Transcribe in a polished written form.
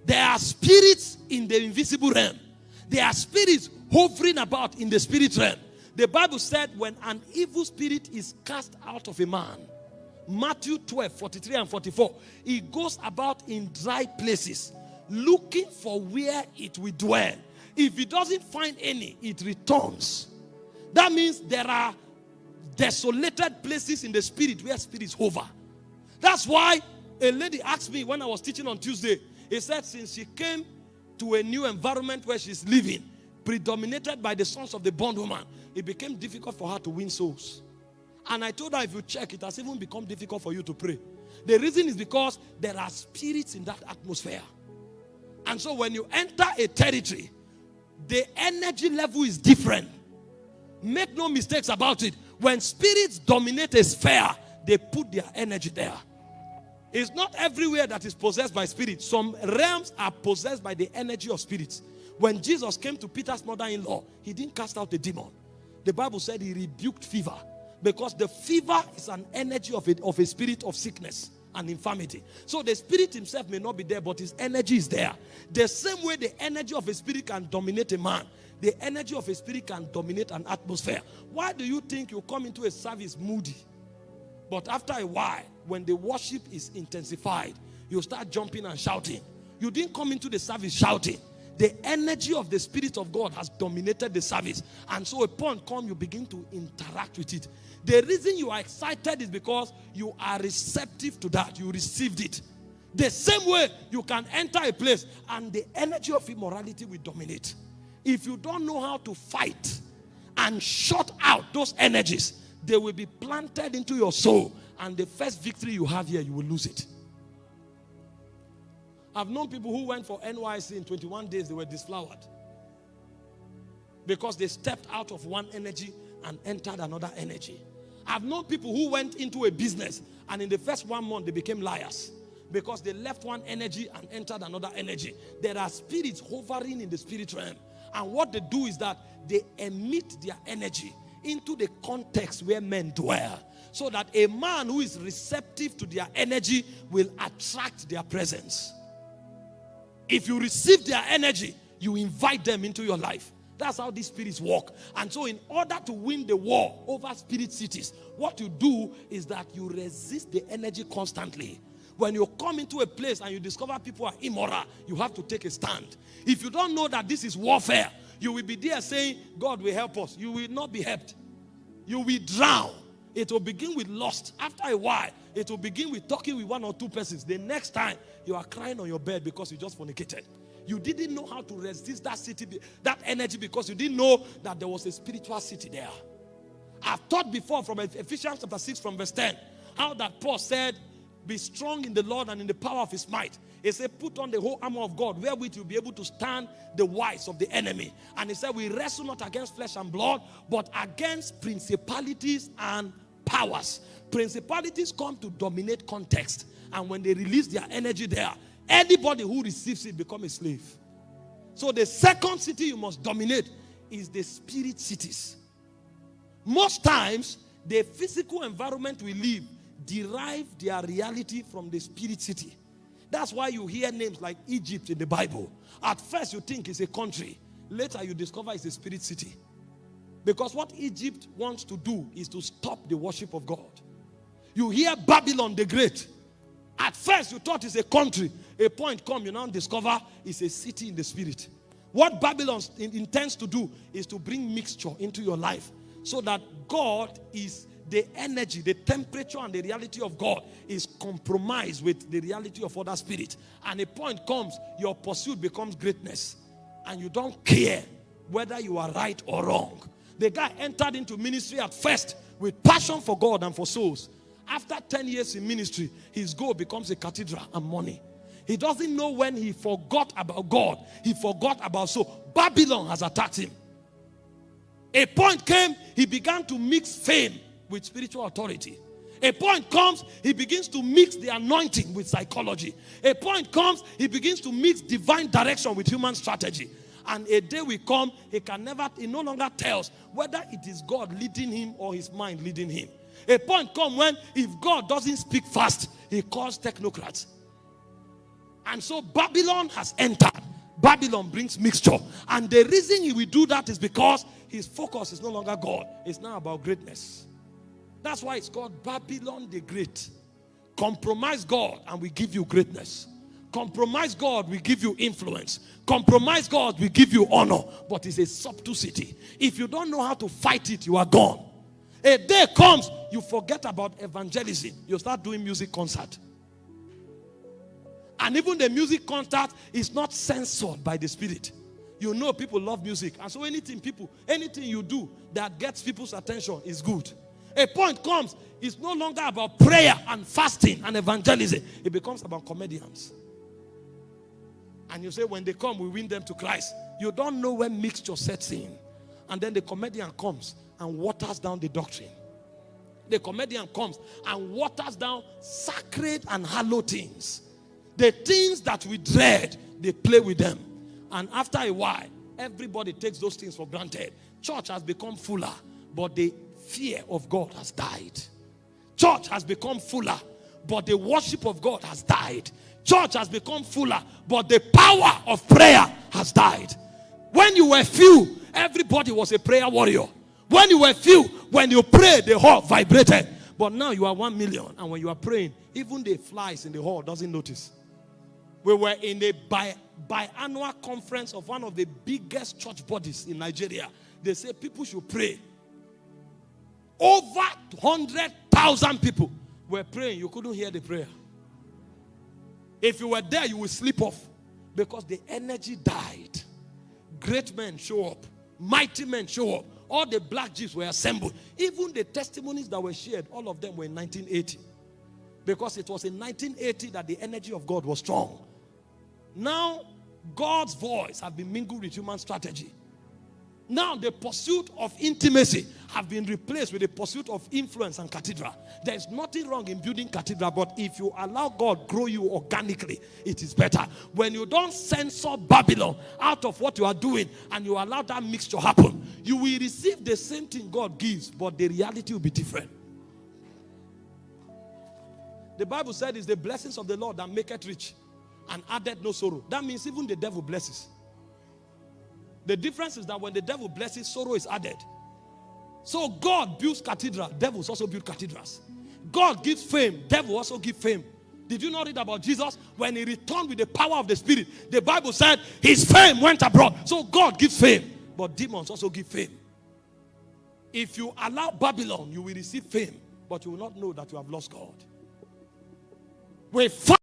There are spirits in the invisible realm. There are spirits hovering about in the spirit realm. The Bible said when an evil spirit is cast out of a man, Matthew 12, 43 and 44, it goes about in dry places, looking for where it will dwell. If it doesn't find any, it returns. That means there are desolated places in the spirit where spirits hover. That's why a lady asked me when I was teaching on Tuesday, he said since she came to a new environment where she's living, predominated by the sons of the bondwoman, it became difficult for her to win souls. And I told her, if you check, it has even become difficult for you to pray. The reason is because there are spirits in that atmosphere. And so when you enter a territory, the energy level is different. Make no mistakes about it. When spirits dominate a sphere, they put their energy there. It's not everywhere that is possessed by spirits. Some realms are possessed by the energy of spirits. When Jesus came to Peter's mother-in-law, he didn't cast out the demon. The Bible said he rebuked fever, because the fever is an energy of a spirit of sickness and infirmity. So the spirit himself may not be there, but his energy is there. The same way the energy of a spirit can dominate a man, the energy of a spirit can dominate an atmosphere. Why do you think you come into a service moody, but after a while, when the worship is intensified, you start jumping and shouting? You didn't come into the service shouting. The energy of the Spirit of God has dominated the service. And so upon come, you begin to interact with it. The reason you are excited is because you are receptive to that. You received it. The same way you can enter a place and the energy of immorality will dominate. If you don't know how to fight and shut out those energies, they will be planted into your soul. And the first victory you have here, you will lose it. I've known people who went for NYC in 21 days, they were disflowered. Because they stepped out of one energy and entered another energy. I've known people who went into a business and in the first 1 month they became liars. Because they left one energy and entered another energy. There are spirits hovering in the spirit realm. And what they do is that they emit their energy into the context where men dwell. So that a man who is receptive to their energy will attract their presence. If you receive their energy, you invite them into your life. That's how these spirits work. And so in order to win the war over spirit cities, what you do is that you resist the energy constantly. When you come into a place and you discover people are immoral, you have to take a stand. If you don't know that this is warfare, you will be there saying, God will help us. You will not be helped. You will drown. It will begin with lust. After a while, it will begin with talking with 1 or 2 persons. The next time, you are crying on your bed because you just fornicated. You didn't know how to resist that city, that energy, because you didn't know that there was a spiritual city there. I've taught before from Ephesians chapter 6 from verse 10, how that Paul said, be strong in the Lord and in the power of his might. He said, put on the whole armor of God, wherewith you'll be able to stand the wiles of the enemy. And he said, we wrestle not against flesh and blood, but against principalities and powers. Principalities come to dominate context, and when they release their energy there, anybody who receives it becomes a slave. So the second city you must dominate is the spirit cities. Most times, the physical environment we live derive their reality from the spirit city. That's why you hear names like Egypt in the Bible. At first you think it's a country. Later you discover it's a spirit city. Because what Egypt wants to do is to stop the worship of God. You hear Babylon the Great. At first you thought it's a country. A point come, you now discover it's a city in the spirit. What Babylon intends to do is to bring mixture into your life, so that God is the energy, the temperature and the reality of God is compromised with the reality of other spirits. And a point comes, your pursuit becomes greatness. And you don't care whether you are right or wrong. The guy entered into ministry at first with passion for God and for souls. After 10 years in ministry, his goal becomes a cathedral and money. He doesn't know when he forgot about God. He forgot about soul. Babylon has attacked him. A point came, he began to mix fame with spiritual authority. A point comes, he begins to mix the anointing with psychology. A point comes, he begins to mix divine direction with human strategy. And a day will come, he no longer tells whether it is God leading him or his mind leading him. A point comes when, if God doesn't speak fast, he calls technocrats. And so Babylon has entered. Babylon brings mixture. And the reason he will do that is because his focus is no longer God. It's now about greatness. That's why it's called Babylon the Great. Compromise God and we give you greatness. Compromise God, we give you influence. Compromise God, we give you honor. But it's a subtle city. If you don't know how to fight it, you are gone. A day comes, you forget about evangelism. You start doing music concert. And even the music concert is not censored by the Spirit. You know people love music. And so anything you do that gets people's attention is good. A point comes, it's no longer about prayer and fasting and evangelism. It becomes about comedians. And you say, when they come, we win them to Christ. You don't know when mixture sets in. And then the comedian comes and waters down the doctrine. The comedian comes and waters down sacred and hallowed things. The things that we dread, they play with them. And after a while, everybody takes those things for granted. Church has become fuller, but the fear of God has died. Church has become fuller, but the worship of God has died. Church has become fuller, but the power of prayer has died. When you were few, everybody was a prayer warrior. When you were few, when you prayed, the hall vibrated. But now you are 1 million, and when you are praying, even the flies in the hall doesn't notice. We were in a biannual conference of one of the biggest church bodies in Nigeria. They say people should pray. Over 100,000 people were praying. You couldn't hear the prayer. If you were there, you would sleep off because the energy died. Great men show up. Mighty men show up. All the black Jews were assembled. Even the testimonies that were shared, all of them were in 1980. Because it was in 1980 that the energy of God was strong. Now, God's voice has been mingled with human strategy. Now, the pursuit of intimacy have been replaced with the pursuit of influence and cathedral. There is nothing wrong in building cathedral, but if you allow God grow you organically, it is better. When you don't censor Babylon out of what you are doing and you allow that mixture happen, you will receive the same thing God gives, but the reality will be different. The Bible said it's the blessings of the Lord that make it rich and added no sorrow. That means even the devil blesses. The difference is that when the devil blesses, sorrow is added. So God builds cathedrals, devils also build cathedrals. God gives fame, devil also gives fame. Did you not read about Jesus? When he returned with the power of the Spirit, the Bible said his fame went abroad. So God gives fame, but demons also give fame. If you allow Babylon, you will receive fame, but you will not know that you have lost God. We fight